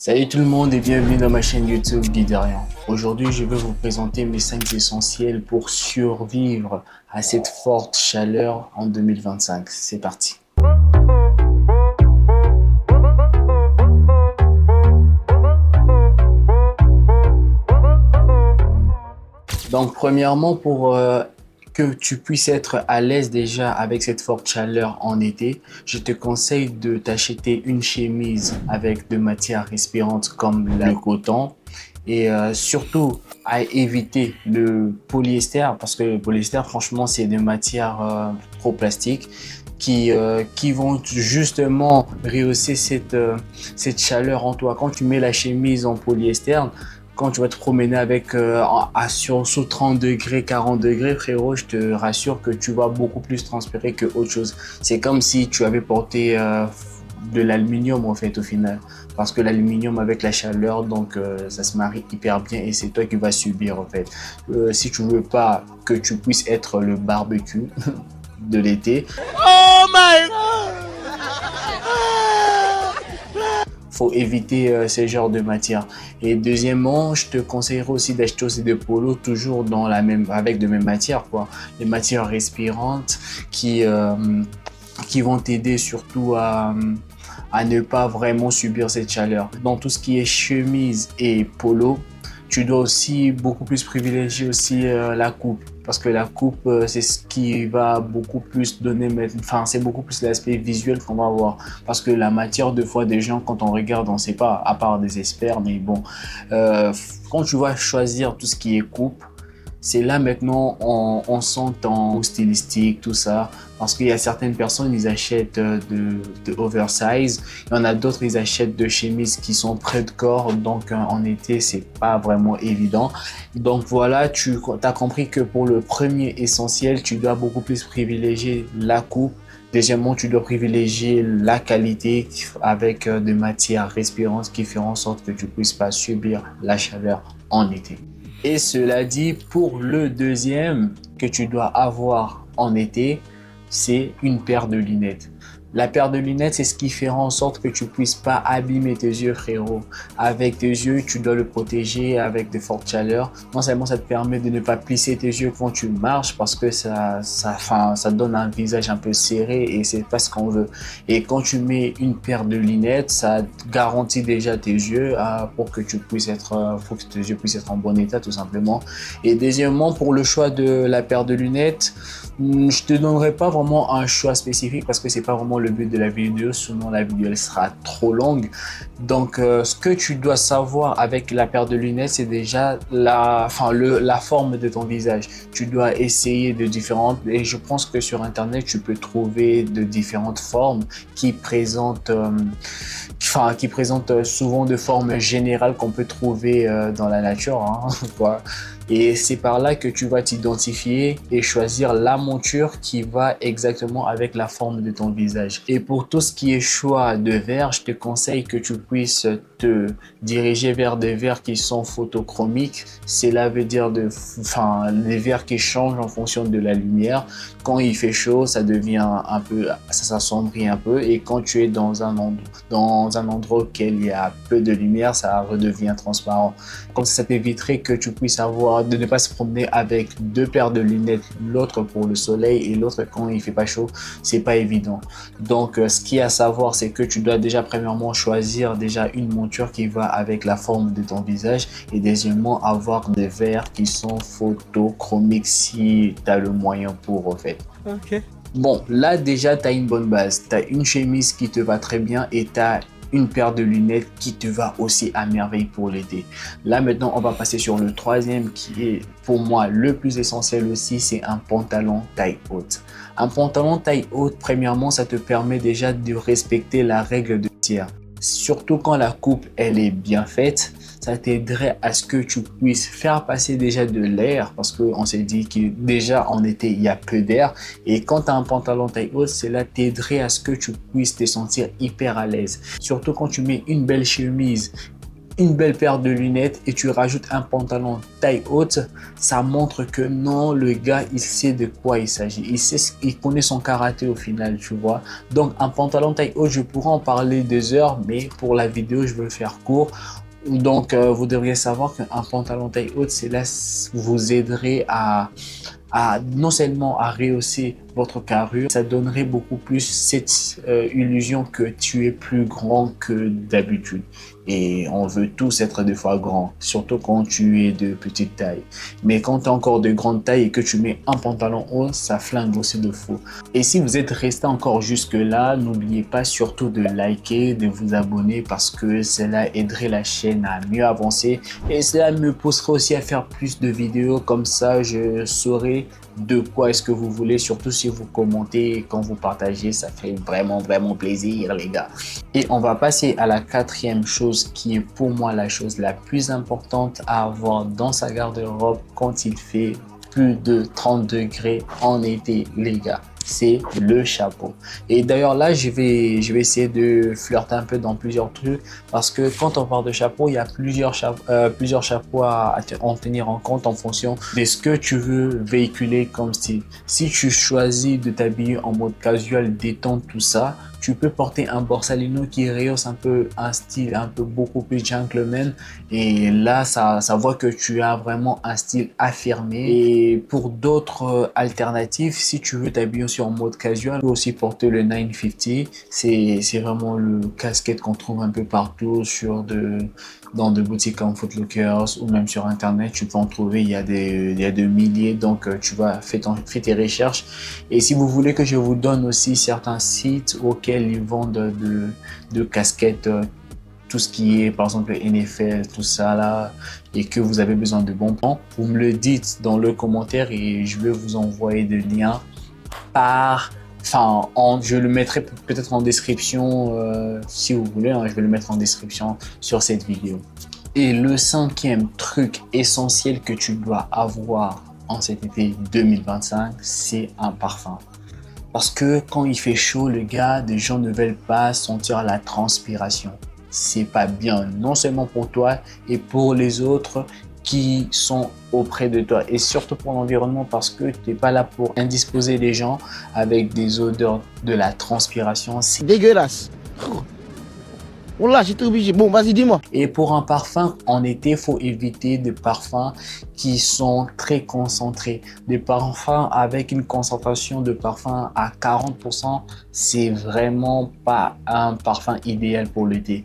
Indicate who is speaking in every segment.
Speaker 1: Salut tout le monde et bienvenue dans ma chaîne YouTube Guiderian. Aujourd'hui, je vais vous présenter mes 5 essentiels pour survivre à cette forte chaleur en 2025. C'est parti. Donc, premièrement, pour que tu puisses être à l'aise déjà avec cette forte chaleur en été, je te conseille de t'acheter une chemise avec de matières respirantes comme le coton et surtout à éviter le polyester parce que le polyester, franchement, c'est des matières trop plastiques qui vont justement rehausser cette chaleur en toi. Quand tu mets la chemise en polyester, quand tu vas te promener avec sous 30 degrés, 40 degrés, frérot, je te rassure que tu vas beaucoup plus transpirer que autre chose. C'est comme si tu avais porté de l'aluminium en fait au final. Parce que l'aluminium avec la chaleur, donc ça se marie hyper bien et c'est toi qui vas subir en fait. Si tu veux pas que tu puisses être le barbecue de l'été. Oh my God! Faut éviter ces genres de matières. Et deuxièmement, je te conseillerais aussi d'acheter aussi des polos toujours dans avec de mêmes matières, quoi. Les matières respirantes qui vont t'aider surtout à ne pas vraiment subir cette chaleur. Dans tout ce qui est chemise et polo, tu dois aussi beaucoup plus privilégier aussi la coupe. Parce que la coupe, c'est ce qui va beaucoup plus donner, enfin, c'est beaucoup plus l'aspect visuel qu'on va avoir. Parce que la matière, deux fois, des gens, quand on regarde, on ne sait pas, à part des experts, mais bon, quand tu vas choisir tout ce qui est coupe, c'est là maintenant on sent ton stylistique, tout ça. Parce qu'il y a certaines personnes, ils achètent de oversize. Il y en a d'autres, ils achètent de chemises qui sont près de corps. Donc en été, c'est pas vraiment évident. Donc voilà, tu as compris que pour le premier essentiel, tu dois beaucoup plus privilégier la coupe. Deuxièmement, tu dois privilégier la qualité avec des matières respirantes qui feront en sorte que tu puisses pas subir la chaleur en été. Et cela dit, pour le deuxième que tu dois avoir en été, c'est une paire de lunettes. La paire de lunettes, c'est ce qui fera en sorte que tu puisses pas abîmer tes yeux, frérot. Avec tes yeux, tu dois le protéger avec de fortes chaleurs. Non seulement ça te permet de ne pas plisser tes yeux quand tu marches parce que ça donne un visage un peu serré et c'est pas ce qu'on veut. Et quand tu mets une paire de lunettes, ça garantit déjà tes yeux pour que tes yeux puissent être en bon état tout simplement. Et deuxièmement, pour le choix de la paire de lunettes, je te donnerai pas vraiment un choix spécifique parce que c'est pas vraiment le but de la vidéo, sinon la vidéo elle sera trop longue. Donc ce que tu dois savoir avec la paire de lunettes, c'est déjà la forme de ton visage. Tu dois essayer de différentes, et je pense que sur internet tu peux trouver de différentes formes qui présentent souvent de formes générales qu'on peut trouver dans la nature, hein, quoi. Et c'est par là que tu vas t'identifier et choisir la monture qui va exactement avec la forme de ton visage. Et pour tout ce qui est choix de verres, je te conseille que tu puisses te diriger vers des verres qui sont photochromiques. Cela veut dire les verres qui changent en fonction de la lumière. Quand il fait chaud, ça s'assombrit un peu. Et quand tu es dans un endroit auquel il y a peu de lumière, ça redevient transparent. Comme ça t'éviterait que tu puisses de ne pas se promener avec deux paires de lunettes, l'autre pour le soleil et l'autre quand il fait pas chaud, c'est pas évident. Donc ce qu'il y a à savoir, c'est que tu dois déjà premièrement choisir déjà une monture qui va avec la forme de ton visage et deuxièmement avoir des verres qui sont photochromiques si tu as le moyen pour en fait.
Speaker 2: Ok.
Speaker 1: Bon, là déjà tu as une bonne base, tu as une chemise qui te va très bien et tu as une paire de lunettes qui te va aussi à merveille pour l'été. Là maintenant, on va passer sur le troisième qui est pour moi le plus essentiel aussi, c'est un pantalon taille haute. Un pantalon taille haute, premièrement, ça te permet déjà de respecter la règle de tir. Surtout quand la coupe elle est bien faite, ça t'aiderait à ce que tu puisses faire passer déjà de l'air parce qu'on s'est dit que déjà en été il y a peu d'air et quand tu as un pantalon taille haute, cela t'aiderait à ce que tu puisses te sentir hyper à l'aise. Surtout quand tu mets une belle chemise une belle paire de lunettes et tu rajoutes un pantalon taille haute, ça montre que non, le gars, il sait de quoi il s'agit. Il connaît son karaté au final, tu vois. Donc, un pantalon taille haute, je pourrais en parler des heures, mais pour la vidéo, je veux le faire court. Donc, vous devriez savoir qu'un pantalon taille haute, c'est là, vous aiderait à non seulement à rehausser votre carrure, ça donnerait beaucoup plus cette illusion que tu es plus grand que d'habitude. Et on veut tous être deux fois grands, surtout quand tu es de petite taille. Mais quand tu es encore de grande taille et que tu mets un pantalon haut, ça flingue aussi de fou. Et si vous êtes resté encore jusque là, n'oubliez pas surtout de liker, de vous abonner parce que cela aiderait la chaîne à mieux avancer. Et cela me pousserait aussi à faire plus de vidéos, comme ça je saurai de quoi est-ce que vous voulez, surtout si vous commentez et quand vous partagez, ça fait vraiment plaisir les gars. Et on va passer à la quatrième chose qui est pour moi la chose la plus importante à avoir dans sa garde-robe quand il fait plus de 30 degrés en été les gars. C'est le chapeau. Et d'ailleurs là, je vais essayer de flirter un peu dans plusieurs trucs parce que quand on parle de chapeau, il y a plusieurs chapeaux à en tenir en compte en fonction de ce que tu veux véhiculer comme style. Si tu choisis de t'habiller en mode casual, détente, tout ça, tu peux porter un borsalino qui rehausse un peu un style un peu beaucoup plus gentleman et là ça voit que tu as vraiment un style affirmé. Et pour d'autres alternatives, si tu veux t'habiller aussi en mode casual, tu peux aussi porter le 950. C'est vraiment le casquette qu'on trouve un peu partout dans des boutiques comme Foot Lockers ou même sur internet, tu peux en trouver, il y a des milliers, donc tu vas faire tes recherches. Et si vous voulez que je vous donne aussi certains sites auxquels ils vendent de casquettes, tout ce qui est par exemple NFL, tout ça là, et que vous avez besoin de bons plans, vous me le dites dans le commentaire et je vais vous envoyer des liens je le mettrai peut-être en description si vous voulez, hein, je vais le mettre en description sur cette vidéo. Et le cinquième truc essentiel que tu dois avoir en cet été 2025, c'est un parfum. Parce que quand il fait chaud, les gars, des gens ne veulent pas sentir la transpiration. C'est pas bien, non seulement pour toi et pour les autres qui sont auprès de toi et surtout pour l'environnement parce que tu n'es pas là pour indisposer les gens avec des odeurs de la transpiration. C'est
Speaker 2: dégueulasse. Oh là, j'étais obligé. Bon, vas-y, dis-moi.
Speaker 1: Et pour un parfum, en été, il faut éviter des parfums qui sont très concentrés. Des parfums avec une concentration de parfum à 40%, c'est vraiment pas un parfum idéal pour l'été.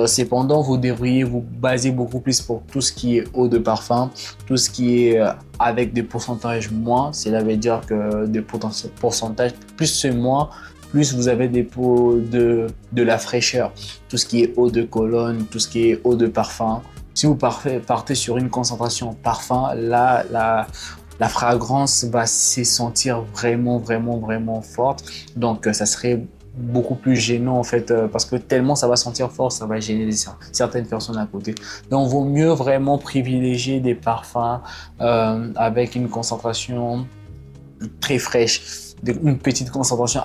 Speaker 1: Cependant, vous devriez vous baser beaucoup plus pour tout ce qui est eau de parfum, tout ce qui est avec des pourcentages moins. Cela veut dire que des pourcentages, plus c'est moins, plus vous avez des pots de la fraîcheur. Tout ce qui est eau de cologne, tout ce qui est eau de parfum. Si vous partez sur une concentration parfum, là, la fragrance va se sentir vraiment forte. Donc, ça serait beaucoup plus gênant en fait parce que tellement ça va sentir fort, ça va gêner certaines personnes à côté. Donc vaut mieux vraiment privilégier des parfums avec une concentration très fraîche, une petite concentration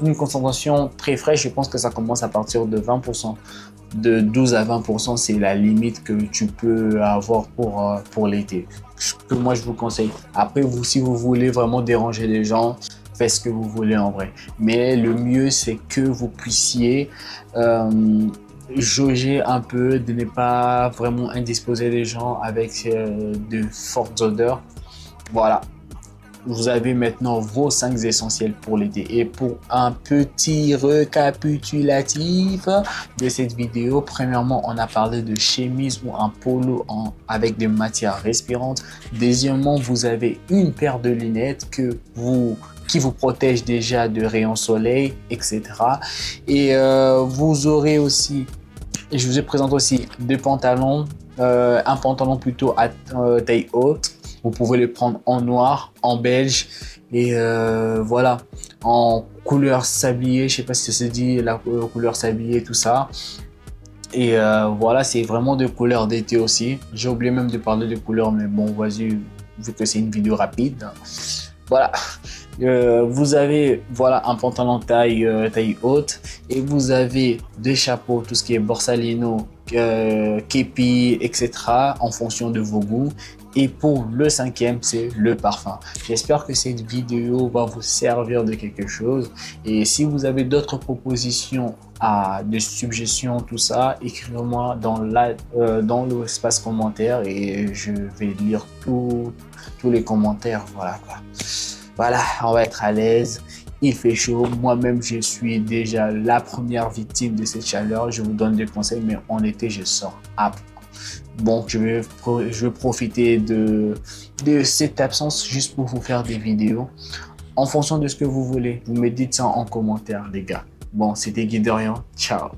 Speaker 1: une concentration très fraîche. Je pense que ça commence à partir de 20%. De 12 à 20%, c'est la limite que tu peux avoir pour l'été, ce que moi je vous conseille. Après, si vous voulez vraiment déranger les gens, faites ce que vous voulez en vrai. Mais le mieux, c'est que vous puissiez jauger un peu, de ne pas vraiment indisposer les gens avec de fortes odeurs. Voilà. Vous avez maintenant vos 5 essentiels pour l'été. Et pour un petit récapitulatif de cette vidéo, premièrement, on a parlé de chemise ou un polo avec des matières respirantes. Deuxièmement, vous avez une paire de lunettes qui vous protège déjà de rayons soleil, etc. Et vous aurez aussi, je vous ai présenté aussi des pantalons, un pantalon plutôt à taille haute. Vous pouvez le prendre en noir, en beige et voilà, en couleur sablier. Je sais pas si ça se dit la couleur sablier, tout ça. Et voilà, c'est vraiment de couleurs d'été aussi. J'ai oublié même de parler de couleurs, mais bon, vas-y, vu que c'est une vidéo rapide. Voilà. Vous avez voilà un pantalon taille haute et vous avez deux chapeaux, tout ce qui est borsalino, képi, etc. en fonction de vos goûts. Et pour le cinquième, c'est le parfum. J'espère que cette vidéo va vous servir de quelque chose. Et si vous avez d'autres propositions, des suggestions, tout ça, écrivez-moi dans l'espace commentaire et je vais lire tous les commentaires. Voilà quoi. Voilà, on va être à l'aise. Il fait chaud. Moi-même, je suis déjà la première victime de cette chaleur. Je vous donne des conseils, mais en été, je sors à bon, je vais profiter de cette absence juste pour vous faire des vidéos. En fonction de ce que vous voulez, vous me dites ça en commentaire, les gars. Bon, c'était Guy Dorian. Ciao.